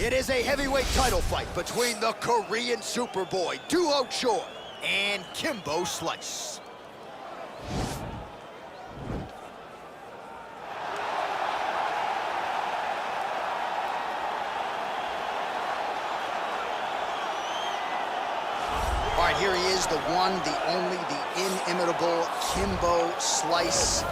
It is a heavyweight title fight between the Korean Superboy, Doo-ho Choi, and Kimbo Slice. All right, here he is, the one, the only, the inimitable Kimbo Slice.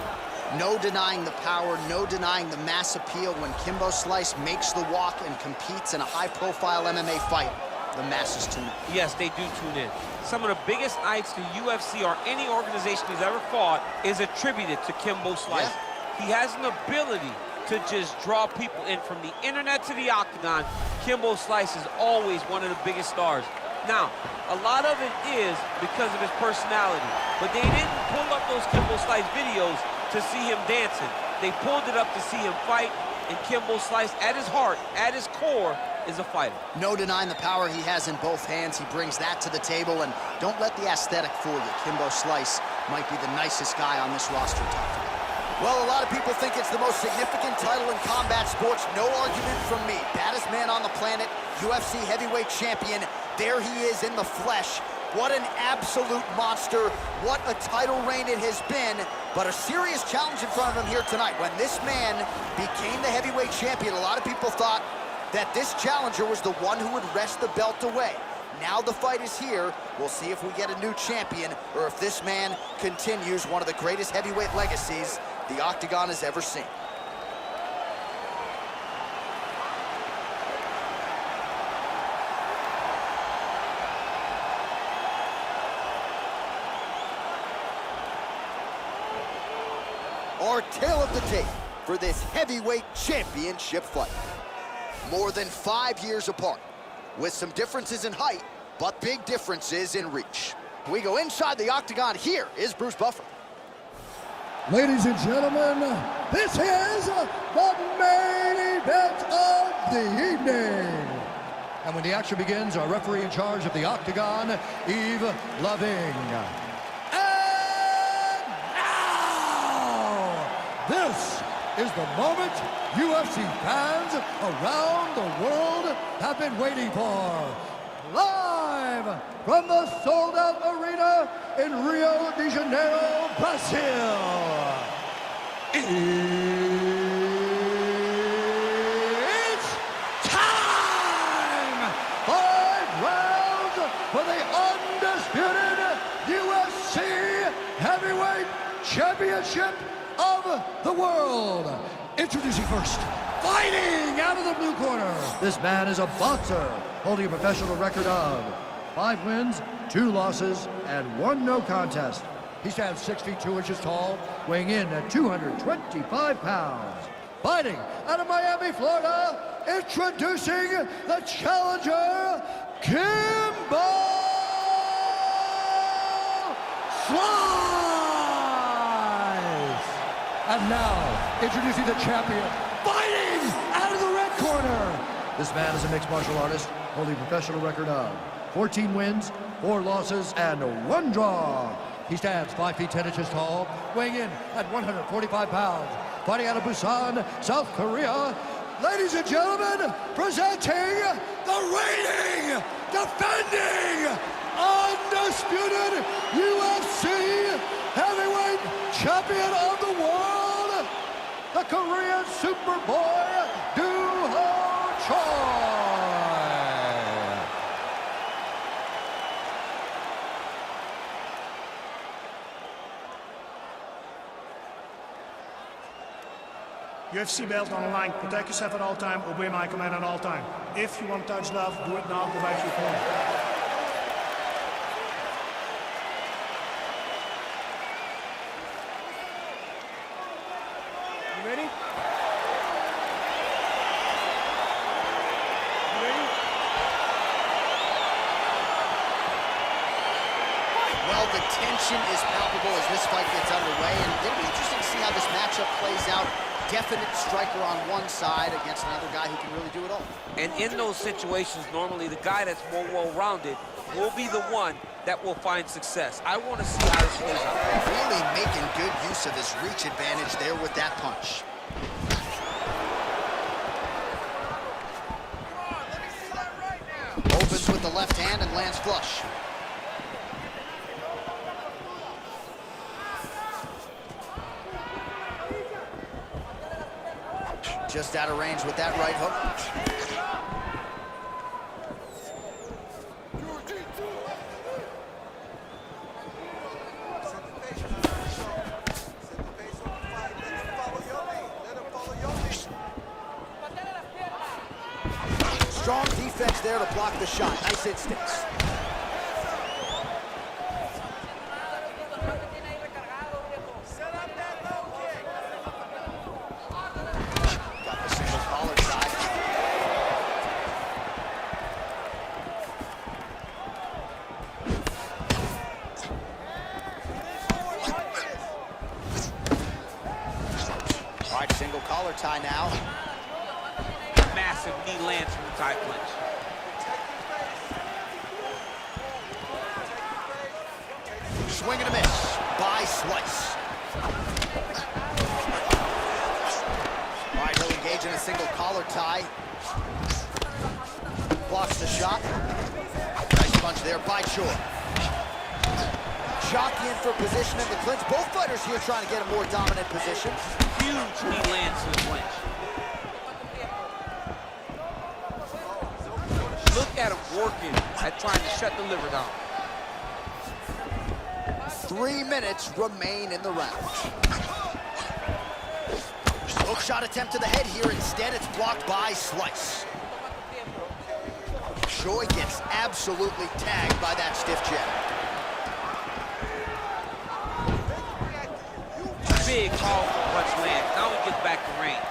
No denying the power, no denying the mass appeal. When Kimbo Slice makes the walk and competes in a high-profile MMA fight, the masses tune in. Yes, they do tune in. Some of the biggest nights the UFC or any organization he's ever fought is attributed to Kimbo Slice. Yeah. He has an ability to just draw people in from the internet to the octagon. Kimbo Slice is always one of the biggest stars. Now, a lot of it is because of his personality, but they didn't pull up those Kimbo Slice videos to see him dancing. They pulled it up to see him fight, and Kimbo Slice, at his heart, at his core, is a fighter. No denying the power he has in both hands. He brings that to the table, and don't let the aesthetic fool you. Kimbo Slice might be the nicest guy on this roster, top to bottom. Well, a lot of people think it's the most significant title in combat sports. No argument from me. Baddest man on the planet, UFC heavyweight champion. There he is in the flesh. What an absolute monster. What a title reign it has been. But a serious challenge in front of him here tonight. When this man became the heavyweight champion, a lot of people thought that this challenger was the one who would wrest the belt away. Now the fight is here. We'll see if we get a new champion or if this man continues one of the greatest heavyweight legacies the Octagon has ever seen. Our tale of the tape for this heavyweight championship fight. More than 5 years apart, with some differences in height, but big differences in reach. We go inside the Octagon. Here is Bruce Buffer. Ladies and gentlemen, this is the main event of the evening. And when the action begins, our referee in charge of the Octagon, Yves Loving. This is the moment UFC fans around the world have been waiting for. Live from the sold-out arena in Rio de Janeiro, Brazil. It's time! 5 rounds for the undisputed UFC Heavyweight Championship of the world. Introducing first, fighting out of the blue corner. This man is a boxer holding a professional record of 5 wins, 2 losses, and 1 no contest. He stands 6 feet 2 inches tall, weighing in at 225 pounds. Fighting out of Miami, Florida, introducing the challenger, Kimbo Slice. And now, introducing the champion, fighting out of the red corner. This man is a mixed martial artist, holding a professional record of 14 wins, 4 losses, and 1 draw. He stands 5 feet 10 inches tall, weighing in at 145 pounds. Fighting out of Busan, South Korea. Ladies and gentlemen, presenting the reigning, defending, undisputed UFC heavyweight champion of the world, the Korean Superboy, Doo-ho Choi. UFC belt on the line. Protect yourself at all time. Obey my command at all time. If you want to touch love, do it now. Go back to your corner. You ready? You ready? Well, the tension is palpable as this fight gets underway, and it'll be interesting to see how this matchup plays out. Definite striker on one side against another guy who can really do it all. And in those situations, normally the guy that's more well-rounded will be the one that will find success. I want to see how this plays out. Really making good use of his reach advantage there with that punch. with the left hand and lands flush. Just out of range with that right hook. Strong defense there to block the shot. Nice instincts. Got the single collar tie. All right, single collar tie now. Massive knee lands from the tie clinch. Swing and a miss by Slice. All right, he'll engage in a single collar tie. Blocks the shot. Nice punch there by Choi. Jockeying for position in the clinch. Both fighters here trying to get a more dominant position. Huge knee lands to the clinch. Look at him working at trying to shut the liver down. 3 minutes remain in the round. Hook shot attempt to the head here. Instead, it's blocked by Slice. Choi gets absolutely tagged by that stiff jab. Big, powerful punch lands. Now he gets back to range.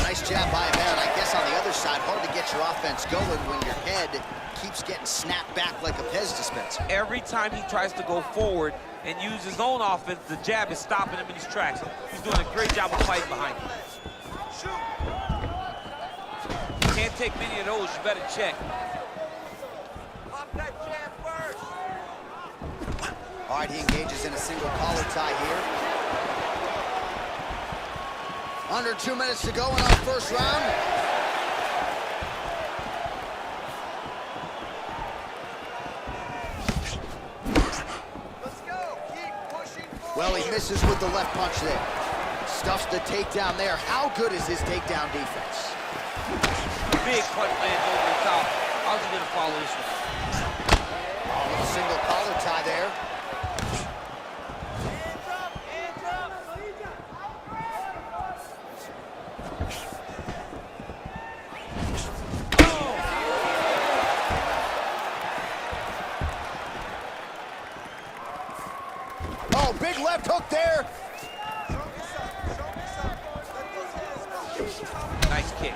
Nice jab by him there, and I guess on the other side, hard to get your offense going when your head keeps getting snapped back like a Pez dispenser. Every time he tries to go forward and use his own offense, the jab is stopping him in his tracks. He's doing a great job of fighting behind him. You can't take many of those, you better check. All right, he engages in a single collar tie here. Under 2 minutes to go in our first round. Let's go. Keep pushing forward. Well, he misses with the left punch there. Stuffs the takedown there. How good is his takedown defense? Big punch lands over the top. How's he gonna follow this one? A single collar tie there. Oh, big left hook there. Nice kick.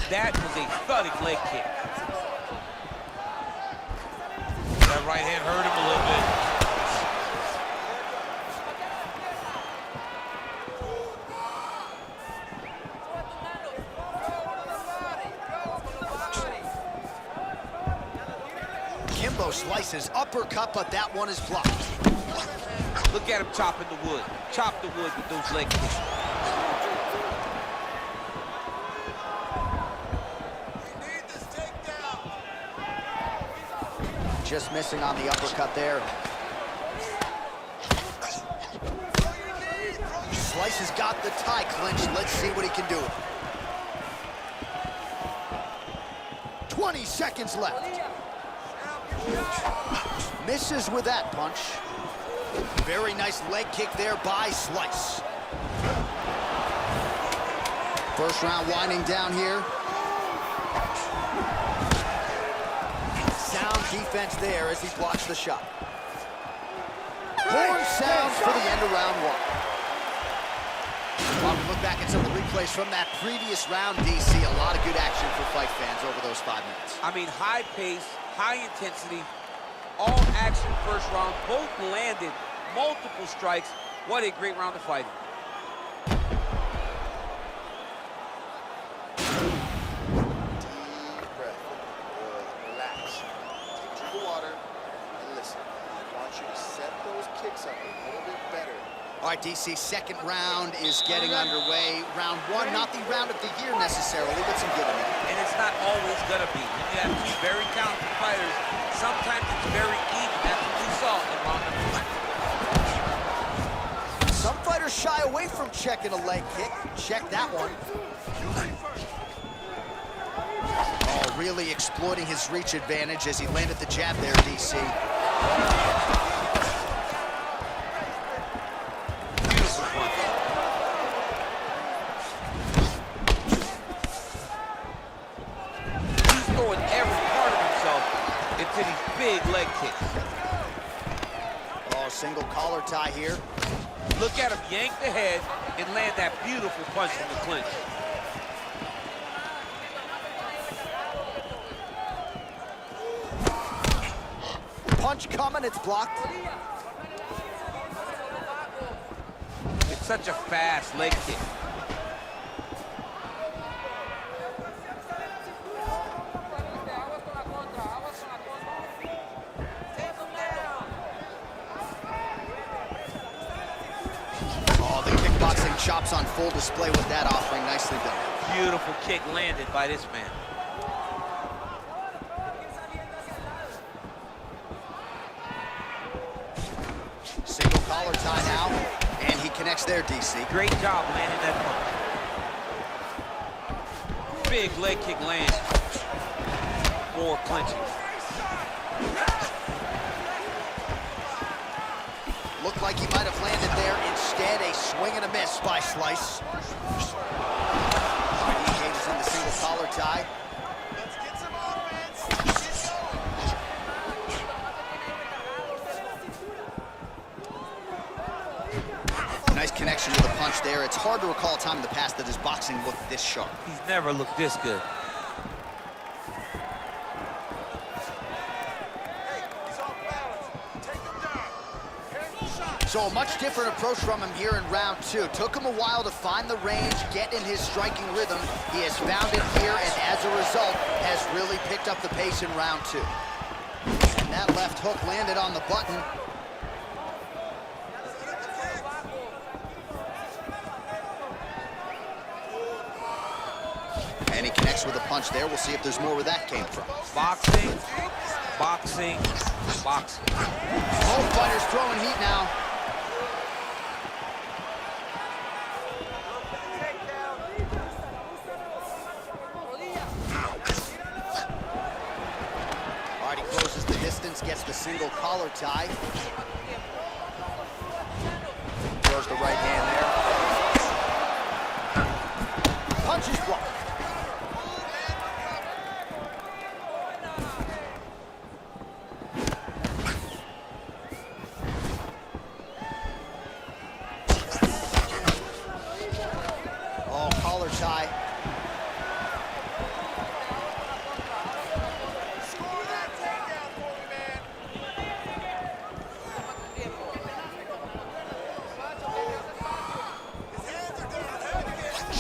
That was a thudding leg kick. That right hand hurt him a little bit. Kimbo slices uppercut, but that one is blocked. Look at him chopping the wood. Chop the wood with those leg kicks. Just missing on the uppercut there. Slice has got the tie clinch. Let's see what he can do. 20 seconds left. Misses with that punch. Very nice leg kick there by Slice. First round winding down here. Sound defense there as he blocks the shot. Horn sounds for the end of round one. While we look back at some of the replays from that previous round, DC, a lot of good action for fight fans over those 5 minutes. I mean, high pace, high intensity, all action first round, both landed multiple strikes. What a great round of fighting. Deep breath. Relax. Take 2 kicks up a little bit better. All right, DC, second round is getting underway. Round one, not the round of the year necessarily, but some good in it. And it's not always gonna be. When you have two very talented fighters, sometimes it's very even. That's what we saw in round number 1. Some fighters shy away from checking a leg kick. Check that one. Oh, really exploiting his reach advantage as he landed the jab there, DC. Beautiful punch. He's throwing every part of himself into these big leg kicks. Oh, single collar tie here. Look at him yank the head and land that beautiful punch from the clinch. Punch coming, it's blocked. It's such a fast leg kick. Oh, the kickboxing chops on full display with that offering. Nicely done. Beautiful kick landed by this man. Single collar tie now, and he connects there, DC. Great job landing that punch. Big leg kick land. More clinching. Looked like he might have landed there. Instead, a swing and a miss by Slice. He engages in the single collar tie. Let's get some offense. Get going. Nice connection with a punch there. It's hard to recall a time in the past that his boxing looked this sharp. He's never looked this good. Hey, he's off balance. Take him down. Careful shot. So a much different approach from him here in round two. Took him a while to find the range, get in his striking rhythm. He has found it here, and as a result, has really picked up the pace in round two. And that left hook landed on the button. And he connects with a punch there. We'll see if there's more where that came from. Boxing, boxing, boxing. Both fighters throwing heat now. All right, he closes the distance, gets the single collar tie. Throws the right hand there. Punches blocked. Oh, collar tie. Score that takedown for me, man. His hands are down.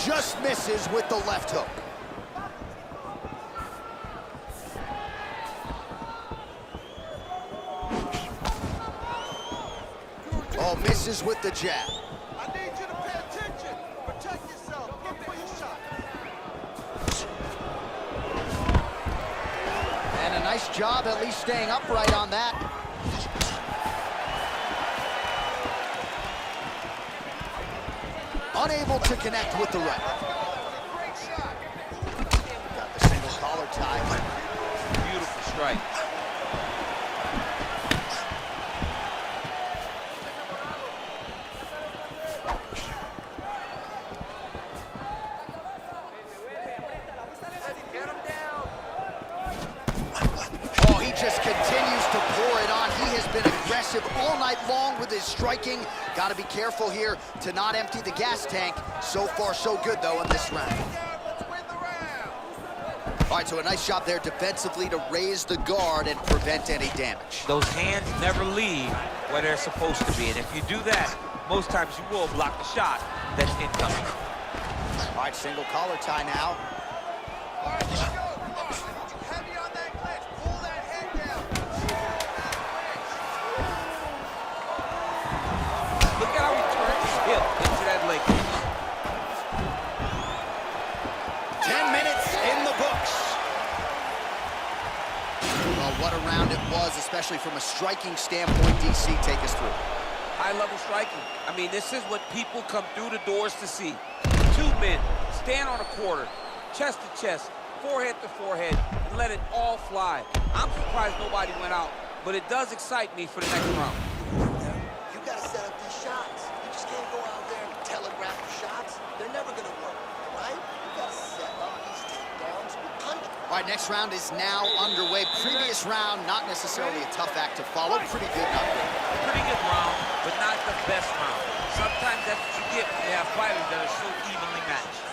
Just misses with the left hook. Oh, misses with the jab. I need you to pay attention. Protect yourself. Look for your shot. And a nice job at least staying upright on that. Unable to connect with the right. Great shot. Got the single collar tie. Beautiful strike. Get him down. Oh, he just continues to pour it on. He has been aggressive all night long with his striking. Got to be careful here to not empty the gas tank. So far, so good, though, in this round. Let's win the round. All right, so a nice job there defensively to raise the guard and prevent any damage. Those hands never leave where they're supposed to be. And if you do that, most times you will block the shot that's incoming. All right, single collar tie now. All right, let's go. Heavy on that clinch. Pull that head down. what a round it was, especially from a striking standpoint. DC, take us through. High-level striking. I mean, this is what people come through the doors to see. Two men stand on a quarter, chest to chest, forehead to forehead, and let it all fly. I'm surprised nobody went out, but it does excite me for the next round. You gotta set up these shots. You just can't go out there and telegraph the shots. They're never gonna work, right? You gotta set up these takedowns with punch. All right, next round is now underway. Previous round, not necessarily a tough act to follow. Pretty good, not good. Pretty good round, but not the best round. Sometimes that's what you get when you have fighters that are so evenly matched.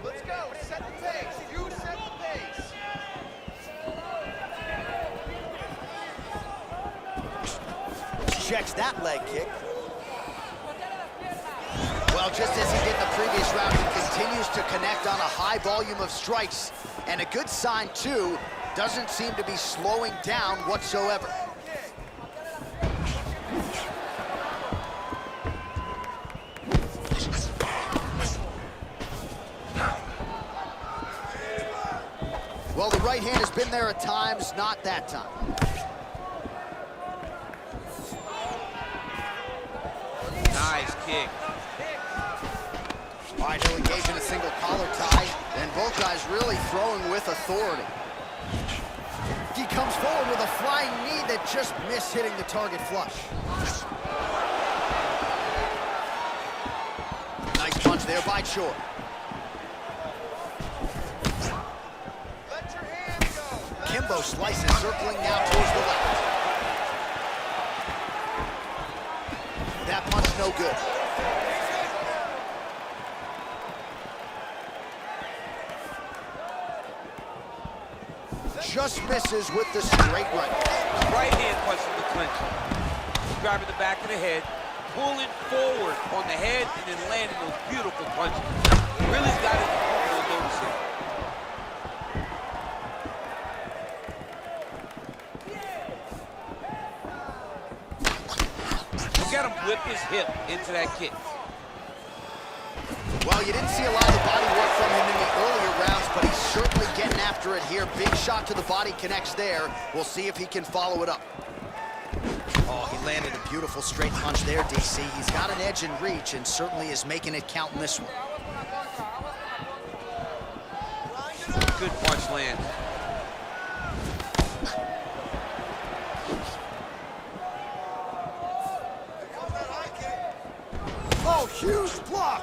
Let's go. Set the pace. You set the pace. Checks that leg kick. Well, just as he did in the previous round, he continues to connect on a high volume of strikes. And a good sign, too, doesn't seem to be slowing down whatsoever. Well, the right hand has been there at times, not that time. Nice kick. All right, he'll engage in a single collar tie, and both guys really throwing with authority. He comes forward with a flying knee that just missed hitting the target flush. Nice punch there by Choi. Let your hand go. Kimbo slices, circling now towards the left. That punch no good. Just misses with the straight right. Right hand punch in the clinch. Grabbing the back of the head, pulling forward on the head, and then landing those beautiful punches. Really's got it to notice it. Look at him whip his hip into that kick. Well, you didn't see a lot of the body work from him in the earlier rounds, but he's certainly getting after it here. Big shot to the body connects there. We'll see if he can follow it up. Oh, he landed a beautiful straight punch there, DC. He's got an edge in reach and certainly is making it count in this one. Good punch land. Oh, huge block!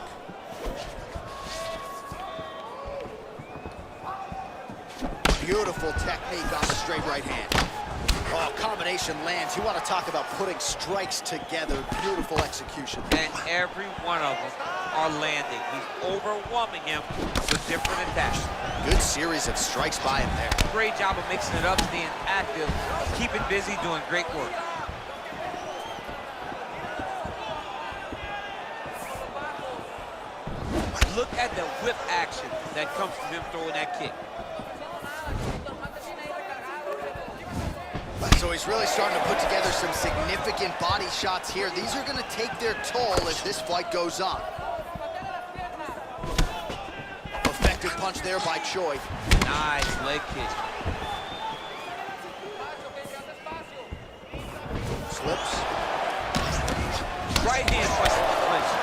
Beautiful technique on the straight right hand. Oh, combination lands. You want to talk about putting strikes together. Beautiful execution. And every one of them are landing. He's overwhelming him with different attacks. Good series of strikes by him there. Great job of mixing it up, staying active, keeping busy, doing great work. Look at the whip action that comes from him throwing that kick. So he's really starting to put together some significant body shots here. These are going to take their toll as this fight goes on. Effective punch there by Choi. Nice leg kick. Slips. Right hand punch in the clinch.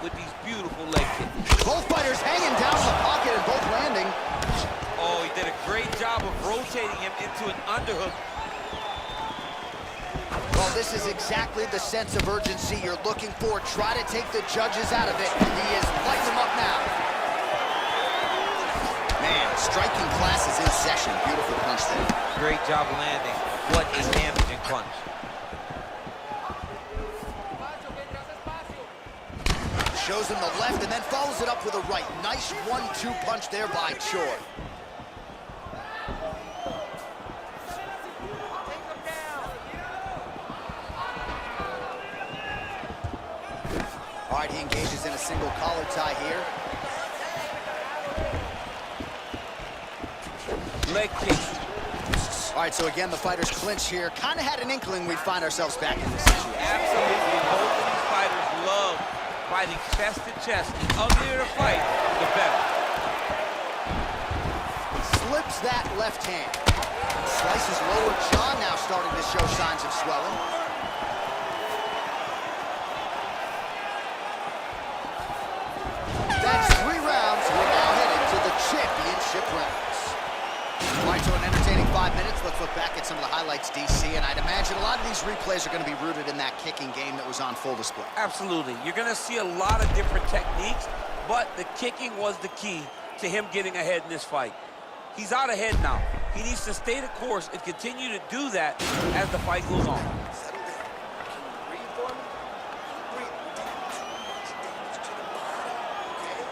With these beautiful leg kicks. Both fighters hanging down in the pocket and both landing. Oh, he did a great job of rotating him into an underhook. Well, this is exactly the sense of urgency you're looking for. Try to take the judges out of it. He is lighting them up now. Man, striking class is in session. Beautiful punch there. Great job landing. What a damaging punch. Shows him the left and then follows it up with a right. Nice 1-2 punch there by Choi. right, he engages in a single collar tie here. Leg kick. All right, so again, the fighters clinch here. Kind of had an inkling we'd find ourselves back in this situation. Absolutely. Both of these fighters love fighting chest to chest. The uglier the fight, the better. Slips that left hand. Slice's lower jaw now starting to show signs of swelling. That's 3 rounds. We're now headed to the championship rounds. All right, so an entertaining 5 minutes. Let's look back at some of the highlights, DC, and I'd imagine a lot of these replays are going to be rooted in that kicking game that was on full display. Absolutely. You're going to see a lot of different techniques, but the kicking was the key to him getting ahead in this fight. He's out ahead now. He needs to stay the course and continue to do that as the fight goes on. Settle down. Can you breathe for me? Breathe. Too much damage to the body, okay?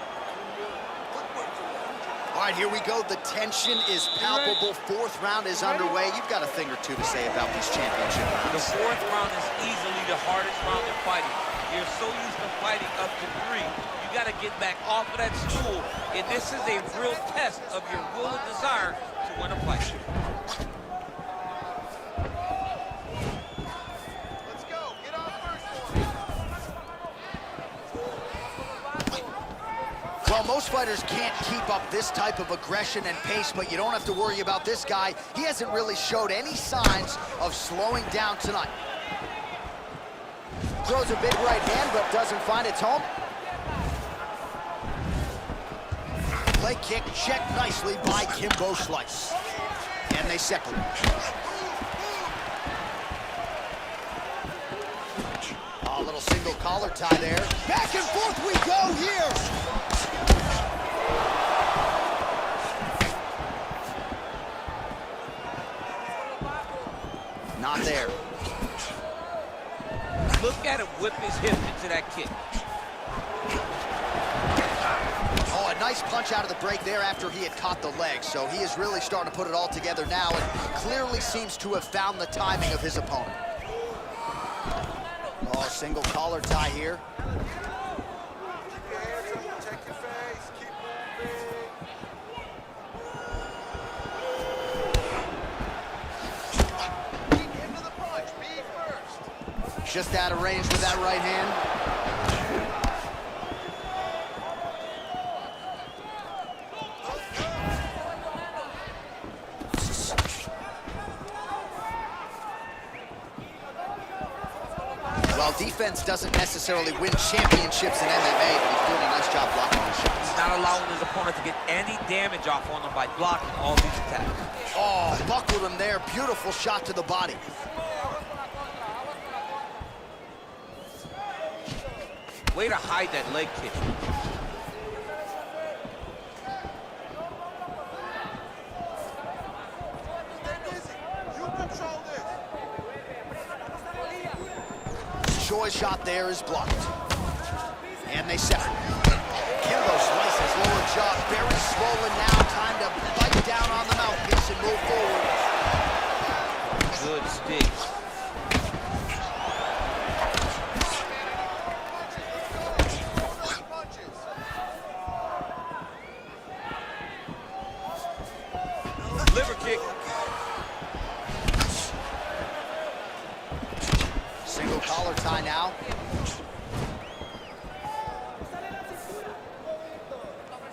Footwork for me. All right, here we go. The tension is palpable. 4th round is underway. You've got a thing or two to say about these championship The rounds. 4th round is easily the hardest round in fighting. You're so used to fighting up to 3. You got to get back off of that stool, and this is a real test of your will and desire to win a fight. Let's go. Get on first one. Well, most fighters can't keep up this type of aggression and pace, but you don't have to worry about this guy. He hasn't really showed any signs of slowing down tonight. Throws a big right hand, but doesn't find its home. Leg kick checked nicely by Kimbo Slice. And they separate. A little single collar tie there. Back and forth we go here. Not there. Look at him whip his hip into that kick. Oh, a nice punch out of the break there after he had caught the leg. So he is really starting to put it all together now and clearly seems to have found the timing of his opponent. Oh, single collar tie here. Keep your hands up. Protect your face. Keep moving. Keep into the punch. Be first. Just out of range with that right hand. Well, defense doesn't necessarily win championships in MMA, but he's doing a nice job blocking these shots. He's not allowing his opponent to get any damage off on him by blocking all these attacks. Oh, buckled him there. Beautiful shot to the body. Way to hide that leg kick. Stay busy. You control this. Choi's shot there is blocked. And they separate. Kimbo slices lower jaw, very swollen now. Time to bite down on the mouthpiece and move forward. Good sticks. Liver kick. Single collar tie now.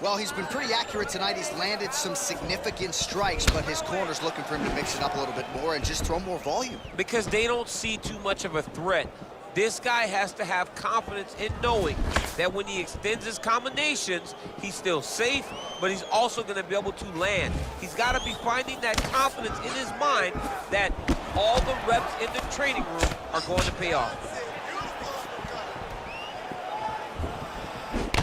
Well, he's been pretty accurate tonight. He's landed some significant strikes, but his corner's looking for him to mix it up a little bit more and just throw more volume. Because they don't see too much of a threat. This guy has to have confidence in knowing that when he extends his combinations, he's still safe, but he's also going to be able to land. He's got to be finding that confidence in his mind that all the reps in the training room are going to pay off.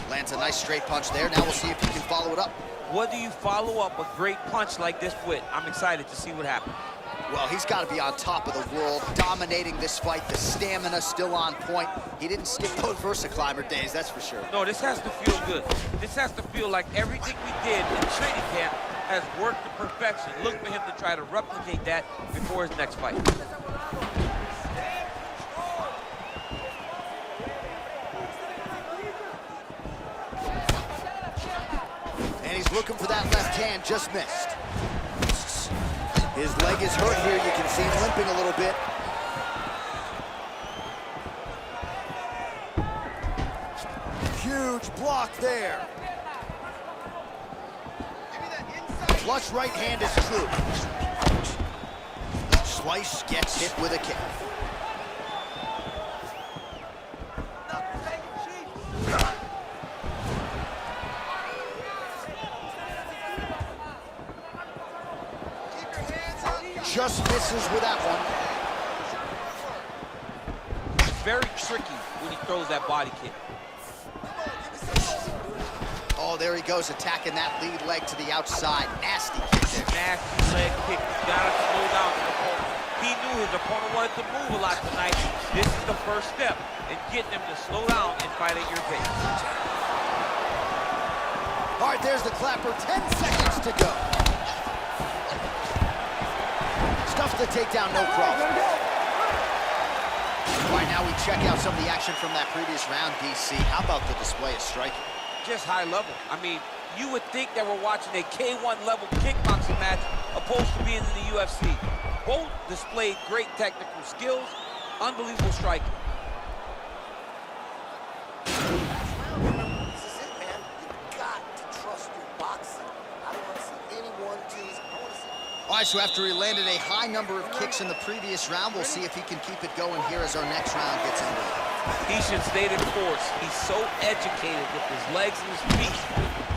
Lands a nice straight punch there. Now we'll see if he can follow it up. What do you follow up a great punch like this with? I'm excited to see what happens. Well, he's got to be on top of the world, dominating this fight. The stamina still on point. He didn't skip those VersaClimber days, that's for sure. No, this has to feel good. This has to feel like everything we did in training camp has worked to perfection. Look for him to try to replicate that before his next fight. looking for that left hand, just missed. His leg is hurt here. You can see him limping a little bit. Huge block there. Flush right hand is true. Slice gets hit with a kick. Just misses with that one. It's very tricky when he throws that body kick. Oh, there he goes, attacking that lead leg to the outside. Nasty kick there. Nasty leg kick. You gotta slow down his opponent. He knew his opponent wanted to move a lot tonight. This is the first step in getting him to slow down and fight at your pace. All right, there's the clapper. 10 seconds to go. Stuffs the takedown, no problem. All right, now we check out some of the action from that previous round, DC. How about the display of striking? Just high level. I mean, you would think that we're watching a K1 level kickboxing match opposed to being in the UFC. Both displayed great technical skills, unbelievable striking. This is it, man. You got to trust your boxing. I don't want to see anyone tease. I want to see. All right, so after he landed a high number of kicks in the previous round, we'll see if he can keep it going here as our next round gets underway. He should stay the course. He's so educated with his legs and his feet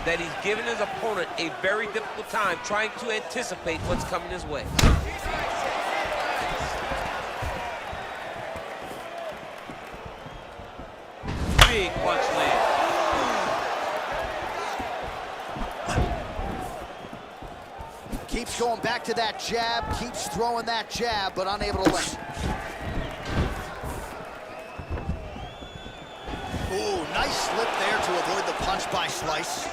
that he's giving his opponent a very difficult time trying to anticipate what's coming his way. Big punch land. Keeps going back to that jab, keeps throwing that jab, but unable to land. Ooh, nice slip there to avoid the punch by Slice.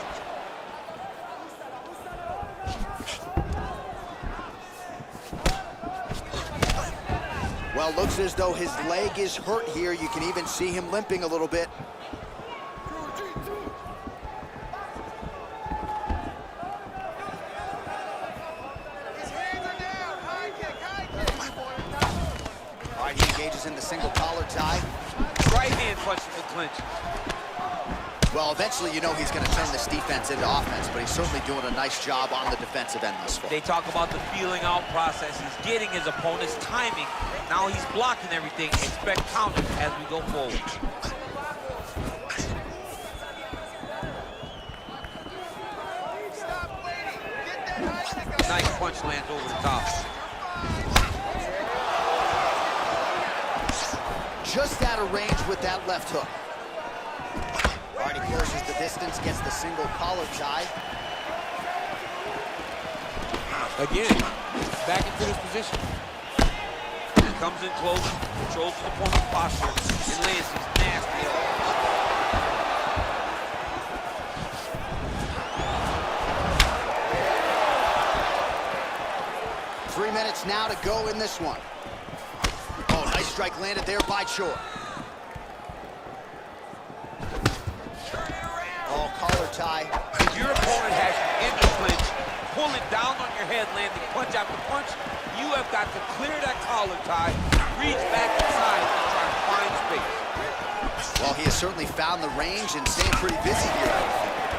Well, looks as though his leg is hurt here. You can even see him limping a little bit. All right, he engages in the single collar tie. Right hand punch in the clinch. Well, eventually, you know he's going to turn this defense into offense, but he's certainly doing a nice job on the defensive end thus far. They talk about the feeling out process. He's getting his opponent's timing. Now he's blocking everything. Expect counters as we go forward. Nice punch lands over the top. Just out of range with that left hook. All right, he closes the distance, gets the single collar tie. Again, back into this position. He comes in close, controls his opponent's posture, and lands his nasty elbow. 3 minutes now to go in this one. Oh, nice strike landed there by Chor. Oh, collar tie. If your opponent has you in the clinch, pulling down on your head, landing punch after punch, you have got to clear that collar tie, reach back inside, and try to find space. Well, he has certainly found the range and staying pretty busy here.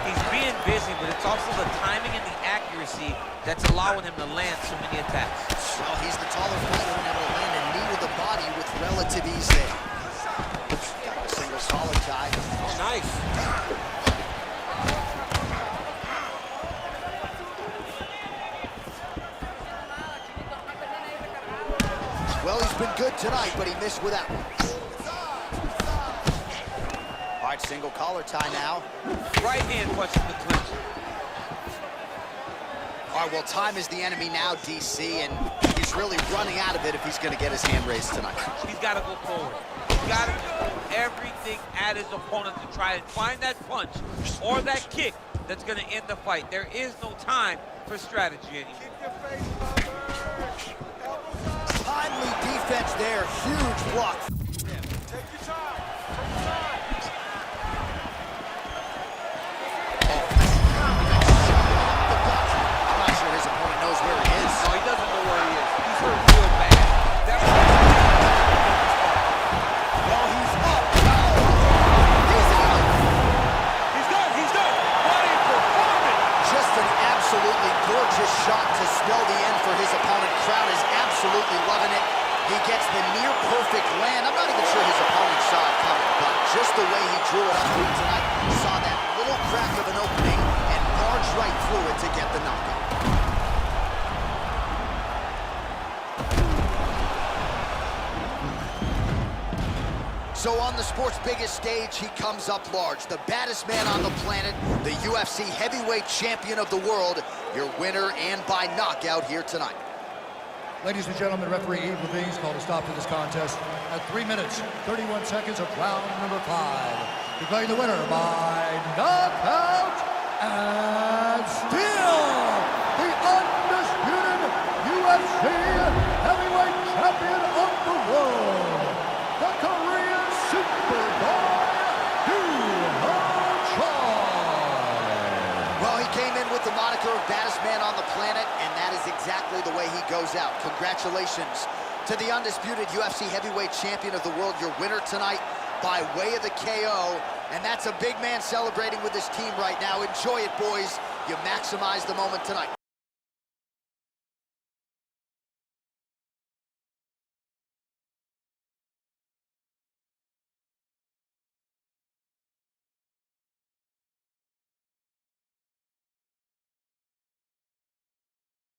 He's being busy, but it's also the timing and the accuracy that's allowing him to land so many attacks. Well, he's the taller fighter and able to land a knee to the body with relative ease there. Got the single collar tie. Oh, nice. Well, he's been good tonight, but he missed with that one. All right, single collar tie now. Right hand punch in the clinch. All right, well, time is the enemy now, DC, and he's really running out of it if he's going to get his hand raised tonight. He's got to go forward. He's got to throw everything at his opponent to try and find that punch or that kick that's going to end the fight. There is no time for strategy anymore. Timely defense there, huge block. Just the way he drew it up here tonight. Saw that little crack of an opening and barged right through it to get the knockout. So on the sport's biggest stage, he comes up large. The baddest man on the planet, the UFC heavyweight champion of the world, your winner and by knockout here tonight. Ladies and gentlemen, referee Yves Levine's called a stop to this contest at 3 minutes, 31 seconds of round number 5. Declaring the winner by knockout and still the undisputed UFC heavyweight champion of the world, the Korean Superboy, Well, he came in with the moniker of baddest man on the planet, and that is exactly the way he goes out. Congratulations to the undisputed UFC heavyweight champion of the world, your winner tonight by way of the KO. And that's a big man celebrating with his team right now. Enjoy it, boys. You maximize the moment tonight.